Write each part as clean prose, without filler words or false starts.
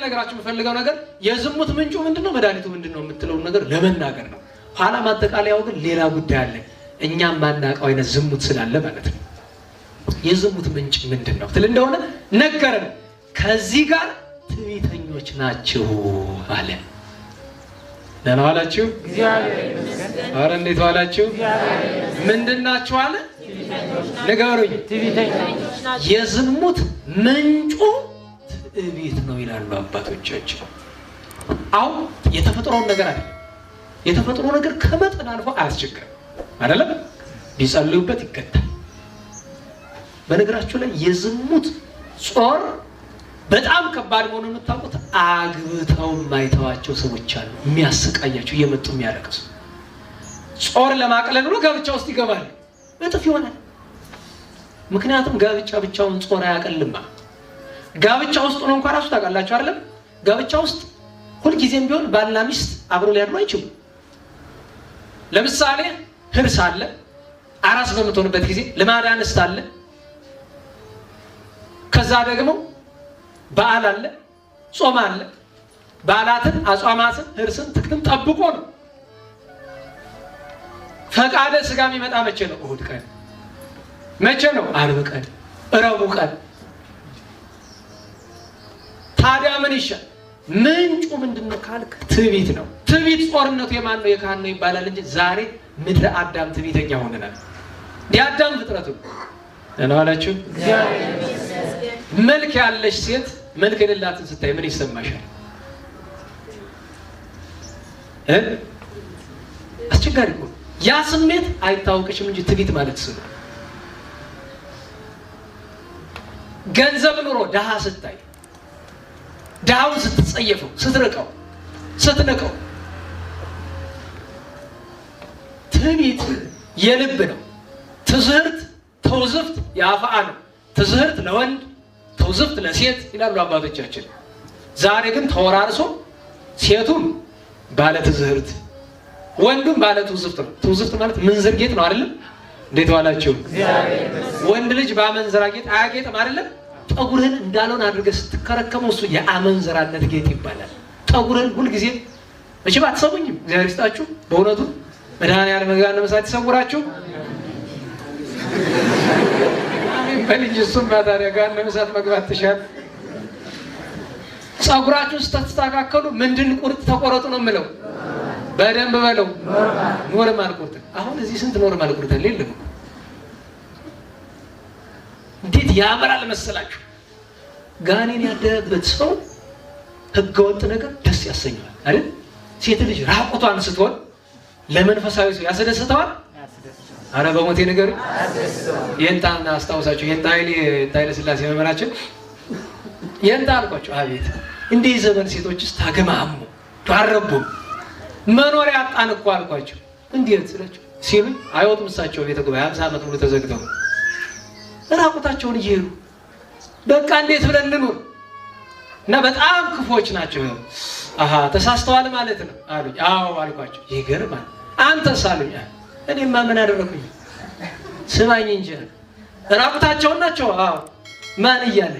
ልነግራችሁ የምፈልገው ነገር የዝሙት ምንጩ ምንድነው መድኃኒቱ ምንድነው የምትለው ነገር ለመናገር ነው። ኋላ ማጠቃለያው ግን ሌላ ጉዳይ አለ። እኛም ማናውቀው አይነት ዝሙት ስላለ ማለት ነው። የዝሙት ምንጭ ምንድነው ትል እንደሆነ ነገረን። ከዚህ ጋር ትዕቢተኞች ናቸው አለ። ደህና ዋላችሁ? እግዚአብሔር ይመስገን። ኧረ እንዴት ዋላችሁ? ምንድናችሁ አለ? ንገሩኝ። ትዕቢተኞች ናቸው። የዝሙት ምንጩ ትዕቢት ነው ይላሉ አባቶቻችን። አሁን የተፈጥሮውን ነገር አይደለም። የተፈጥሮ ነገር ከመጠን አልፎ አያስቸግርም አይደለም? ቢጸልዩበት ይገታል። በነገራችሁ ላይ የዝሙት ጾር በጣም ከባድ መሆኑን የምታውቁት አግብተው የማይተዋቸው ሰዎች አሉ። የሚያሰቃያቸው እየመጡ የሚያለቅሱ ጾር ለማቅለል ብሎ ጋብቻ ውስጥ ይገባሉ። እጥፍ ይሆናል። ምክንያቱም ጋብቻ ብቻውን ጾር አያቀልማ። ጋብቻ ውስጥ ነው እንኳን ራሱ ታውቃላችሁ አይደለም? ጋብቻ ውስጥ ሁልጊዜም ቢሆን ባልና ሚስት አብሮ ሊያድሩ አይችሉም። ለምሳሌ ህርስ አለ፣ አራስ በምትሆንበት ጊዜ ልማድ አንስት አለ፣ ከዛ ደግሞ በዓል አለ፣ ጾም አለ። በዓላትን አጽዋማትን ህርስን ትክክል ጠብቆ ነው። ፈቃደ ስጋ የሚመጣ መቼ ነው? እሁድ ቀን። መቼ ነው? ዓርብ ቀን፣ ረቡዕ ቀን። ታዲያ ምን ይሻል? ምንጩ ምንድነው ካልክ ትዕቢት ነው። ትዕቢት ጾርነቱ የማን ነው? የካህን ነው ይባላል እንጂ ዛሬ ምድረ አዳም ትዕቢተኛ ሆነናል። የአዳም ፍጥረቱ ነው አላችሁ። መልክ ያለሽ ሴት መልክ የሌላትን ስታይ ምን ይሰማሻል? አስቸጋሪ ነው። ያ ስሜት አይታወቅሽም እንጂ ትዕቢት ማለት ነው። ገንዘብ ኑሮ ደሃ ስታይ ዳውን ስትጸየፈው፣ ስትርቀው፣ ስትነቀው ትዕቢት የልብ ነው። ትዝህርት ተውዝፍት የአፍአ ነው። ትዝህርት ለወንድ ተውዝፍት ለሴት ይላሉ አባቶቻችን። ዛሬ ግን ተወራርሶ ሴቱም ባለ ትዝህርት ወንዱም ባለ ትውዝፍት ነው። ትውዝፍት ማለት ምንዝር ጌጥ ነው አይደለም? እንዴት ዋላችሁ? ወንድ ልጅ በአመንዝራ ጌጥ አያጌጥም አይደለም? ጠጉርህን እንዳልሆነ አድርገህ ስትከረከመው እሱ የአመንዝራነት ጌጥ ይባላል። ጠጉርህን ሁልጊዜ መቼም አትሰሙኝም። እግዚአብሔር ይስጣችሁ። በእውነቱ መድኃኒዓለም ገሃነመ እሳት ይሰውራችሁ። አሜን በልጅ እሱም ታዲያ ገሃነመ እሳት መግባት ትሻል። ጸጉራችሁን ስትስተካከሉ ምንድን ቁርጥ ተቆረጡ ነው የምለው። በደንብ በለው። ኖርማል ቁርጥ። አሁን እዚህ ስንት ኖርማል ቁርጥ አለ? የለም። እንዴት ያምራል መሰላችሁ! ጋኔን ያደረበት ሰው ህገወጥ ነገር ደስ ያሰኘዋል አይደል? ሴት ልጅ ራቁቷን ስትሆን ለመንፈሳዊ ሰው ያስደስተዋል። አረ በሞቴ ነገር የንታን አስታውሳችሁ የንታይለ ስላሴ መመራችን የንታ አልኳቸው። አቤት እንዲህ ዘመን ሴቶችስ ታገማሙ ታረቡ መኖሪያ አጣን እኮ አልኳቸው። እንዴት ስላቸው ሲሉ አይወጡም። እሳቸው ቤተ ጉባኤ 50 ዓመት ሙሉ ተዘግተው ራቁታቸውን እየሄዱ በቃ እንዴት ብለን እንኑር? እና በጣም ክፎች ናቸው። አሃ ተሳስተዋል ማለት ነው አሉኝ። አዎ አልኳቸው። ይገርማል። አንተስ አሉኝ። እኔማ ምን አደረኩኝ? ስማኝ እንጂ ራቁታቸውን ናቸው። አዎ ማን እያለ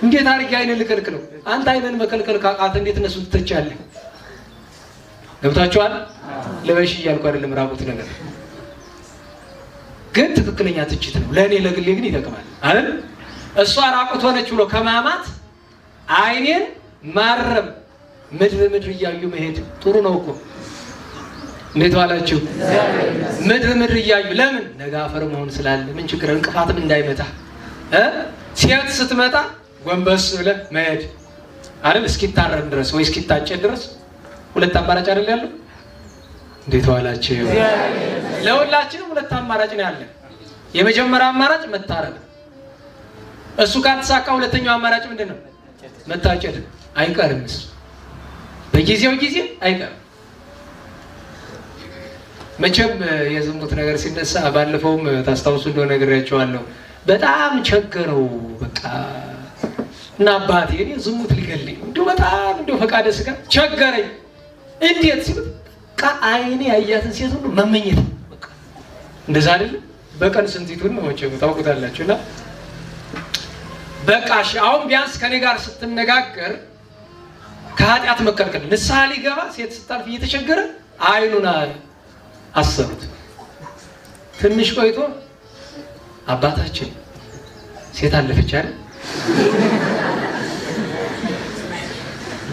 እንዴት አድርጌ አይነን ልከልክለው? አንተ አይነን መከልከል ካቃተ እንዴት እነሱ ትተቻለህ? ገብታችኋል? ለበሽ እያልኩ አይደለም። ራቁት ነገር ግን ትክክለኛ ትችት ነው። ለእኔ ለግሌ ግን ይጠቅማል አይደል? እሷ ራቁት ሆነች ብሎ ከማማት አይኔን ማረም ምድር እያዩ መሄድ ጥሩ ነው እኮ። እንዴት ዋላችሁ? ምድር እያዩ ለምን? ነገ አፈር መሆን ስላለ ምን ችግር? እንቅፋትም እንዳይመታ ሴት ስትመጣ ጎንበስ ብለህ መሄድ አይደል? እስኪታረም ድረስ ወይ እስኪታጨድ ድረስ ሁለት አማራጭ አይደል ያለው? እንዴት ዋላችሁ? ለሁላችንም ሁለት አማራጭ ነው ያለን። የመጀመሪያው አማራጭ መታረም። እሱ ካልተሳካ ሁለተኛው አማራጭ ምንድነው? መታጨድ። አይቀርም፣ በጊዜው ጊዜ አይቀርም። መቼም የዝሙት ነገር ሲነሳ ባለፈውም ታስታውሱ እንደሆነ ነግሬያቸዋለሁ። በጣም ቸገረው በቃ እና አባቴ እኔ ዝሙት ሊገልኝ እንደው በጣም እንደው ፈቃደ ስጋ ቸገረኝ። እንዴት ሲሉት አይኔ ያያትን ሴት ሁሉ መመኘት በቃ እንደዛ አይደለም። በቀን ስንቲቱን ነው ወጭው ታውቁታላችሁና በቃ እሺ አሁን ቢያንስ ከኔ ጋር ስትነጋገር ከኃጢአት መከልከል ንስሐ ሊገባ ሴት ስታልፍ እየተቸገረ አይኑን አሰሩት። ትንሽ ቆይቶ አባታችን ሴት አለፈች አይደል?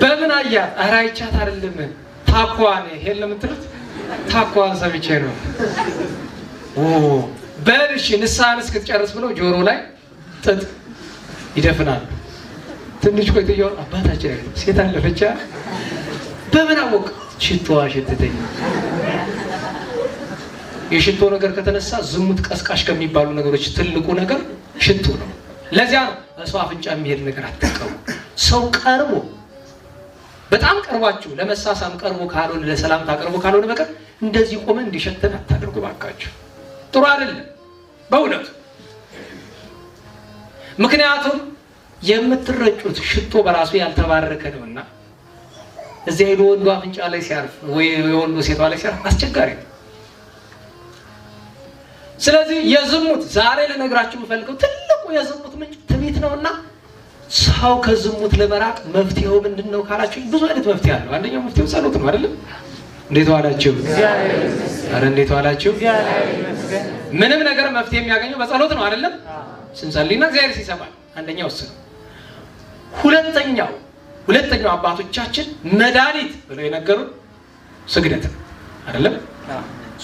በምን አያት? ኧረ አይቻት አይደለም ታኳን የለም ትሉት ታኳን ሰምቼ ነው። በልሽ ንስሐን እስክትጨርስ ብለው ጆሮ ላይ ጥጥ ይደፍናል። ትንሽ ቆይቶ ይሆን አባታችን ሴት አለፈች። በምን አወቅ? ሽቶዋ ሸተተኝ። የሽቶ ነገር ከተነሳ ዝሙት ቀስቃሽ ከሚባሉ ነገሮች ትልቁ ነገር ሽቶ ነው። ለዚያ ነው ሰው አፍንጫ የሚሄድ ነገር አትቀሩ። ሰው ቀርቦ በጣም ቀርባችሁ ለመሳሳም ቀርቦ ካልሆነ ለሰላምታ ቀርቦ ካልሆነ በቀር እንደዚህ ቆመ እንዲሸተን አታደርጉ ባካችሁ። ጥሩ አይደለም በእውነቱ። ምክንያቱም የምትረጩት ሽቶ በራሱ ያልተባረከ ነውና እዚያ ሄዶ ወንዱ አፍንጫ ላይ ሲያርፍ ወይ የወንዱ ሴቷ ላይ ሲያርፍ አስቸጋሪ ነው። ስለዚህ የዝሙት ዛሬ ልነግራችሁ የምፈልገው ትልቁ የዝሙት ምንጭ ትዕቢት ነውና ሰው ከዝሙት ለመራቅ መፍትሄው ምንድነው ካላችሁ ብዙ አይነት መፍትሄ አለው። አንደኛው መፍትሄው ጸሎት ነው አይደል? እንዴት ዋላችሁ? አረ እንዴት ዋላችሁ? ምንም ነገር መፍትሄ የሚያገኘው በጸሎት ነው አይደል? ስንጸልይና እግዚአብሔር ሲሰማል። አንደኛው እሱ ነው። ሁለተኛው አባቶቻችን መድኃኒት ብለው የነገሩን ስግደት አይደለም?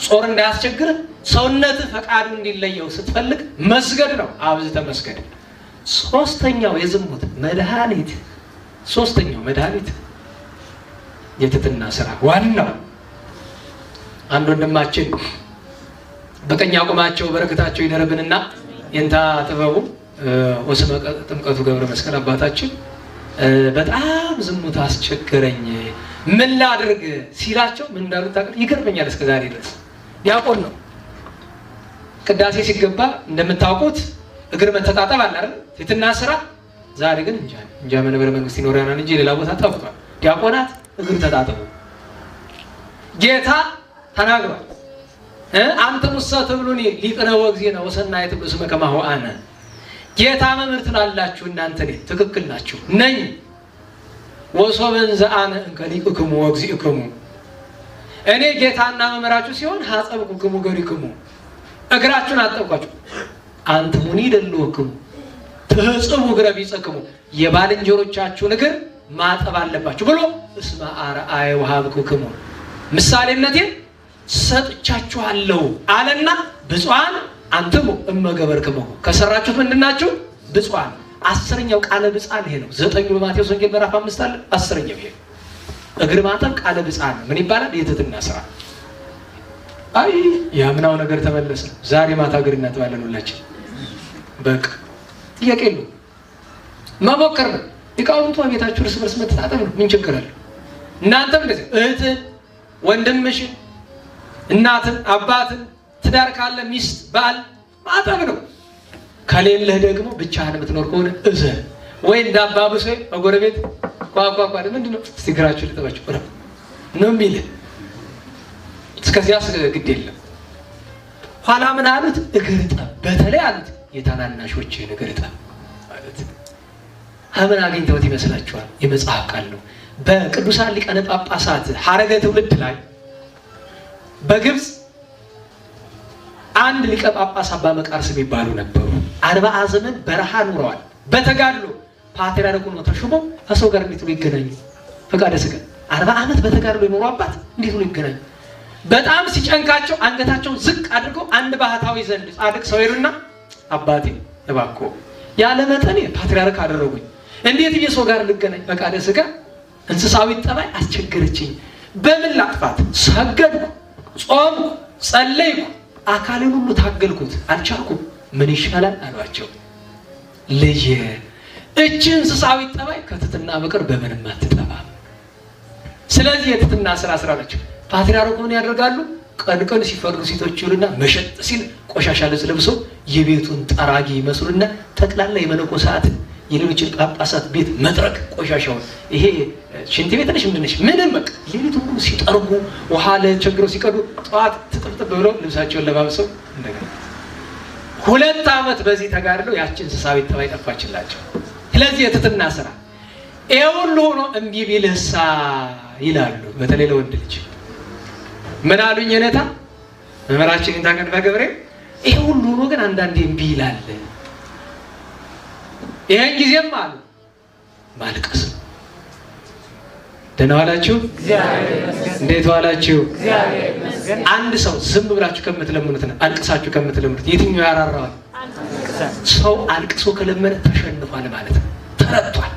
ጾር እንዳያስቸግር ሰውነት ፈቃዱ እንዲለየው ስትፈልግ መስገድ ነው። አብዝተ መስገድ። ሶስተኛው መድኃኒት የትህትና ስራ ዋናው። አንድ ወንድማችን በቀኝ አቁማቸው በረከታቸው ይደረብንና የንታ ጥበቡ ወስመ ጥምቀቱ ገብረ መስቀል አባታችን በጣም ዝሙት አስቸገረኝ ምን ላድርግ ሲላቸው ምን እንዳሉት ታውቃለህ? ይገርመኛል እስከዛሬ ድረስ። ዲያቆን ነው። ቅዳሴ ሲገባ እንደምታውቁት እግር መተጣጠብ አለ አይደል? ትህትና ስራ። ዛሬ ግን እንጃ መንበረ መንግስት ይኖራናል እንጂ ሌላ ቦታ ጠፍቷል። ዲያቆናት እግር ተጣጠቡ። ጌታ ተናግሯል። አንተ ሙሳ ተብሉኒ ሊቅነ ወግዜና ወሰናይት ብስመ ከማሁ አነ። ጌታ መምህር ትላላችሁ እናንተ ነኝ፣ ትክክል ናችሁ ነኝ። ወሶበን ዘአነ እንከሊቅክሙ ወግዚእክሙ፣ እኔ ጌታና መምህራችሁ ሲሆን ሐጸብኩክሙ ገሪክሙ፣ እግራችሁን አጠብኳችሁ። አንትሙኒ ደልወክሙ ትህጽቡ እግረ ቢጸክሙ፣ የባልንጀሮቻችሁን እግር ማጠብ አለባችሁ ብሎ እስመ አርአየ ወሀብኩክሙ፣ ምሳሌነቴን ሰጥቻችኋለሁ አለና ብፁዓን አንትሙ እመገበርክሙ፣ ከሰራችሁት ምንድናችሁ? ብፁዓን። አስረኛው ቃለ ብፅዓን ይሄ ነው። 9 በማቴዎስ ወንጌል ምዕራፍ 5 አለ። 10ኛው ይሄ እግር ማጠብ ቃለ ብፅዓን ነው። ምን ይባላል? የትህትና ስራ። አይ ያምናው ነገር ተመለሰ። ዛሬ ማታ እግር እናጥባለን ሁላችን። በቃ ጥያቄ ነው፣ መሞከር ነው። ሊቃውንቱ ቤታችሁ እርስ በርስ መተጣጠብ ነው። ምን ችግር አለ? እናንተም እንደዚህ እህትን፣ ወንድምሽን፣ እናትን፣ አባትን፣ ትዳር ካለ ሚስት፣ ባል ማጠብ ነው። ከሌለህ ደግሞ ብቻህን የምትኖር ከሆነ እዘን ወይ እንዳባብሶ በጎረቤት ቋቋቋ ምንድነው እስቲ እግራችሁ ልጠባችሁ ነው የሚልህ። እስከዚያስ ግድ የለም። ኋላ ምን አሉት? እግር ጠብ። በተለይ አሉት የታናናሾችህን እግር ጠብ ማለት ምን አግኝተውት ይመስላችኋል? የመጽሐፍ ቃል ነው። በቅዱሳን ሊቃነ ጳጳሳት ሐረገ ትውልድ ላይ በግብፅ አንድ ሊቀ ጳጳስ አባ መቃርስ የሚባሉ ነበሩ። 40 ዘመን በረሃ ኑረዋል። በተጋድሎ ፓትርያርኩ ነው ተሹሞ ከሰው ጋር እንዴት ነው ይገናኙ? ፈቃደ ሥጋ 40 ዓመት በተጋድሎ የኖሩ አባት እንዴት ነው ይገናኙ? በጣም ሲጨንቃቸው አንገታቸውን ዝቅ አድርገው አንድ ባህታዊ ዘንድ ጻድቅ ሰው ይሉና አባቴ እባክዎ ያለ መጠኔ ፓትርያርክ አደረጉኝ፣ እንዴት የሰው ጋር ልገናኝ? ፈቃደ ሥጋ እንስሳዊ ጠባይ አስቸገረችኝ። በምን ላጥፋት? ሰገድኩ፣ ጾምኩ፣ ጸለይኩ፣ አካሌን ሁሉ ታገልኩት፣ አልቻልኩም። ምን ይሻላል አሏቸው። ልጄ እቺ እንስሳዊ ጠባይ ከትህትና በቀር በምንም አትጠፋም። ስለዚህ የትህትና ስራ ናቸው። ፓትርያርኩ ምን ያደርጋሉ? ቀን ቀን ሲፈርዱ ሴቶች ይሉና መሸጥ ሲል ቆሻሻ ልብስ ለብሶ የቤቱን ጠራጊ ይመስሉና ጠቅላላ የመነኮሳትን የሌሎችን ጳጳሳት ቤት መጥረግ ቆሻሻውን። ይሄ ሽንት ቤት ነሽ ምንድነሽ ምንም በቃ ሌሊቱን ሁሉ ሲጠርጉ ውሃ ለቸግረው ሲቀዱ ጠዋት ትጥብጥብ ብለው ልብሳቸውን ለባብሰው እንደገና 2 ዓመት በዚህ ተጋድለው ያቺ እንስሳዊ ጠባይ ጠፋችላቸው። ስለዚህ የትህትና ስራ ይሄ ሁሉ ሆኖ እምቢ ቢልህሳ ይላሉ። በተለይ ለወንድ ልጅ ምን አሉኝ የኔታ መምህራችን ታገድ በገብሬ ይሄ ሁሉ ሆኖ ግን አንዳንዴ እምቢ ይላል። ይሄን ጊዜም አሉ ማልቀስ። ደህና ዋላችሁ? እንዴት ዋላችሁ? አንድ ሰው ዝም ብላችሁ ከምትለምኑትና አልቅሳችሁ ከምትለምኑት የትኛው ያራራዋል? ሰው አልቅሶ ከለመነ ተሸንፏል ማለት ነው፣ ተረቷል።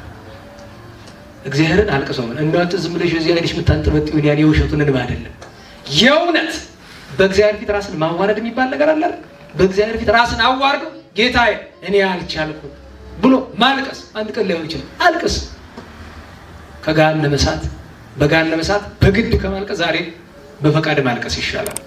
እግዚአብሔርን አልቅሶ እንደው ዝም ብለሽ እዚህ አይደሽ የምታንጠበጥዩን ያን የውሸቱን እንባ አይደለም። የእውነት በእግዚአብሔር ፊት ራስን ማዋረድ የሚባል ነገር አለ። በእግዚአብሔር ፊት ራስን አዋርዶ ጌታዬ እኔ አልቻልኩም ብሎ ማልቀስ አንድ ቀን ሊሆን ይችላል። አልቅስ። ከገሃነመ እሳት በገሃነመ እሳት በግድ ከማልቀስ ዛሬ በፈቃድ ማልቀስ ይሻላል።